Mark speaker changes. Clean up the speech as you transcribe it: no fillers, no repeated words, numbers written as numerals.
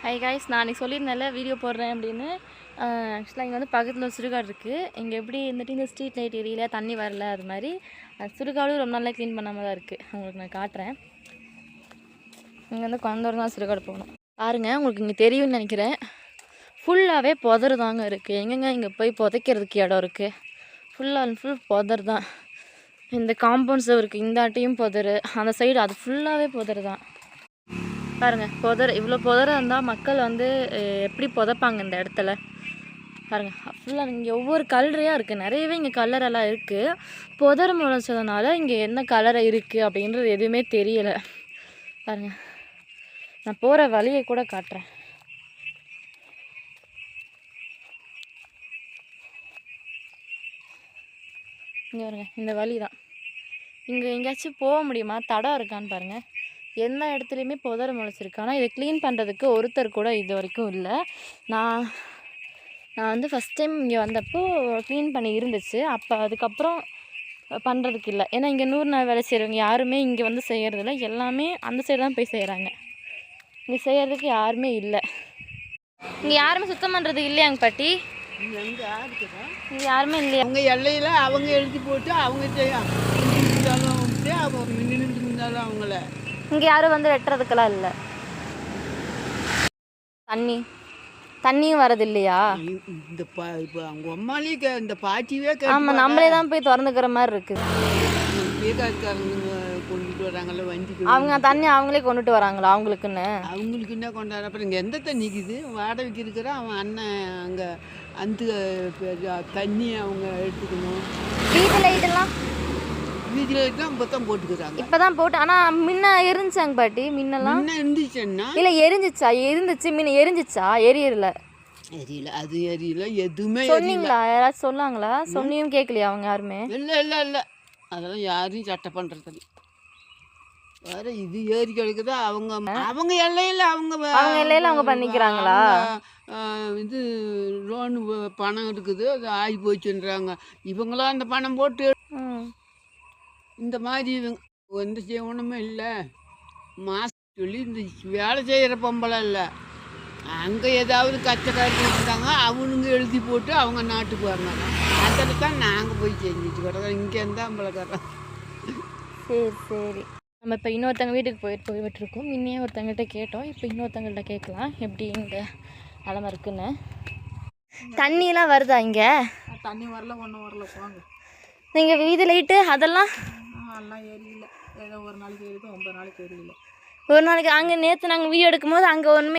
Speaker 1: Hi guys, நான் அன்றைக்கி சொல்லியிருந்தேன்ல video போடுறேன் அப்படின்னு. ஆக்சுவலாக இங்கே வந்து பக்கத்தில் ஒரு சுடுகாடு இருக்குது. இங்கே எப்படி இருந்துட்டு இந்த ஸ்ட்ரீட் லைட் ஏரியில தண்ணி வரல, அது மாதிரி சுடுகாடும் ரொம்ப நாளாக க்ளீன் பண்ணாமல் தான் இருக்குது. உங்களுக்கு நான் காட்டுறேன். இங்கே வந்து குழந்தோரம் தான் சுடுகாடு போகணும். பாருங்கள், உங்களுக்கு இங்கே தெரியும்னு நினைக்கிறேன். ஃபுல்லாகவே புதர் தாங்க இருக்குது. எங்கெங்க இங்கே போய் புதைக்கிறதுக்கு இடம் இருக்குது. ஃபுல் அண்ட் ஃபுல் புதர் தான். இந்த காம்பவுண்ட்ஸ் இருக்குது, இந்த ஆட்டையும் புதர், அந்த சைடு அது ஃபுல்லாகவே புதர் தான். பாருங்கள், புதர் இவ்வளோ புதராக இருந்தால் மக்கள் வந்து எப்படி புதைப்பாங்க இந்த இடத்துல? பாருங்கள், ஃபுல்லாக இங்கே ஒவ்வொரு கலரையாக இருக்குது. நிறையவே இங்கே கலரெல்லாம் இருக்குது. புதர் முளைச்சதுனால இங்கே என்ன கலரை இருக்குது அப்படின்றது எதுவுமே தெரியலை. பாருங்கள், நான் போகிற வழியை கூட காட்டுறேன். இங்கே பாருங்க, இந்த வழி தான். இங்கே எங்கேயாச்சும் போக முடியுமா? தடம் இருக்கான்னு பாருங்கள். எந்த இடத்துலையுமே புதர் முளைச்சிருக்கு. ஆனால் இதை க்ளீன் பண்ணுறதுக்கு ஒருத்தர் கூட இது வரைக்கும் இல்லை. நான் வந்து ஃபஸ்ட் டைம் இங்கே வந்தப்போ க்ளீன் பண்ணி இருந்துச்சு. அப்போ அதுக்கப்புறம் பண்ணுறதுக்கு இல்லை. ஏன்னா இங்கே 100 நாள் வேலை செய்கிறவங்க யாருமே இங்கே வந்து செய்கிறதில்ல. எல்லாமே அந்த சைடு தான் போய் செய்கிறாங்க. இங்கே செய்கிறதுக்கு யாருமே இல்லை. இங்கே யாருமே சுத்தம் பண்ணுறது இல்லையாங்க பாட்டி? இங்கே யாருமே இல்லையா?
Speaker 2: அவங்க எல்லையில் அவங்க எழுதி போட்டு அவங்க அவங்கள
Speaker 1: இங்கே யாரும் வந்து வெட்டுறதுக்கெல்லாம் இல்லை. தண்ணியும் வரது இல்லையா?
Speaker 2: இந்த இப்போ அவங்க அம்மாலே இந்த பாட்டியே
Speaker 1: ஆமாம், நம்மளே தான் போய் திறந்துக்கிற மாதிரி இருக்குது.
Speaker 2: கொண்டுட்டு வராங்கல்ல வண்டி,
Speaker 1: அவங்க தண்ணி அவங்களே கொண்டுட்டு வராங்களா?
Speaker 2: அவங்களுக்கு என்ன கொண்டாட? அப்புறம் இங்கே எந்த தண்ணிக்குது? வாடகைக்கு இருக்கிற அவன் அண்ணன் அங்கே அந்த தண்ணி அவங்க எடுத்துக்கணும்.
Speaker 1: வீட்டு லைட்டெல்லாம்
Speaker 2: இப்போ தான் போட்டுக்கிறாங்க.
Speaker 1: இப்போ தான் போட்டு. ஆனால் முன்ன எரிஞ்சாங்க பாட்டி. முன்னெல்லாம்
Speaker 2: இருந்துச்சுன்னா
Speaker 1: இல்லை, இருந்துச்சு முன்ன எரிஞ்சிச்சா? எரியல
Speaker 2: அது எரியல. எதுவுமே
Speaker 1: சொன்னீங்களா? யாராச்சும் சொன்னாங்களா? சொன்னியும் கேட்கலையா அவங்க யாருமே?
Speaker 2: இல்லை அதெல்லாம் யாரையும் சட்டை பண்ணுறது வேற. இது ஏறி கிடக்குதா? அவங்க எல்லையில் அவங்க
Speaker 1: பண்ணிக்கிறாங்களா?
Speaker 2: இது லோனு பணம் இருக்குது, அது ஆகி போச்சுன்றாங்க. இவங்களாம் அந்த பணம் போட்டு இந்த மாதிரி எந்த செய்யணுமே இல்லை. மாசம் சொல்லி இந்த வேலை செய்கிற பொம்பளை இல்லை, அங்கே ஏதாவது கச்சக்காரி இருந்தாங்க, அவனுங்க எழுதி போட்டு அவங்க நாட்டுக்கு வரணும். அதில் தான் நாங்கள் போய் செஞ்சுட்டு கிடக்கிறோம். இங்கே இருந்தால் அம்பளக்காரன்.
Speaker 1: சரி, நம்ம இப்போ இன்னொருத்தங்க வீட்டுக்கு போய்விட்டுருக்கோம். முன்னே ஒருத்தங்கிட்ட கேட்டோம், இப்போ இன்னொருத்தங்கள்ட்ட கேட்கலாம் எப்படி இங்கே நிலமை இருக்குன்னு. தண்ணியெல்லாம் வருதா இங்கே?
Speaker 2: தண்ணி வரல, ஒன்றும் வரல. போங்க.
Speaker 1: நீங்கள் வீதி லைட்டு அதெல்லாம்
Speaker 2: ஏறியில்லை. ஏதோ ஒரு நாளைக்கு ஏறிது, 9 நாளைக்கு ஏறியில்லை.
Speaker 1: ஒரு நாளைக்கு. அங்கே நேற்று நாங்கள் வீடியோ எடுக்கும்போது அங்கே ஒன்றுமே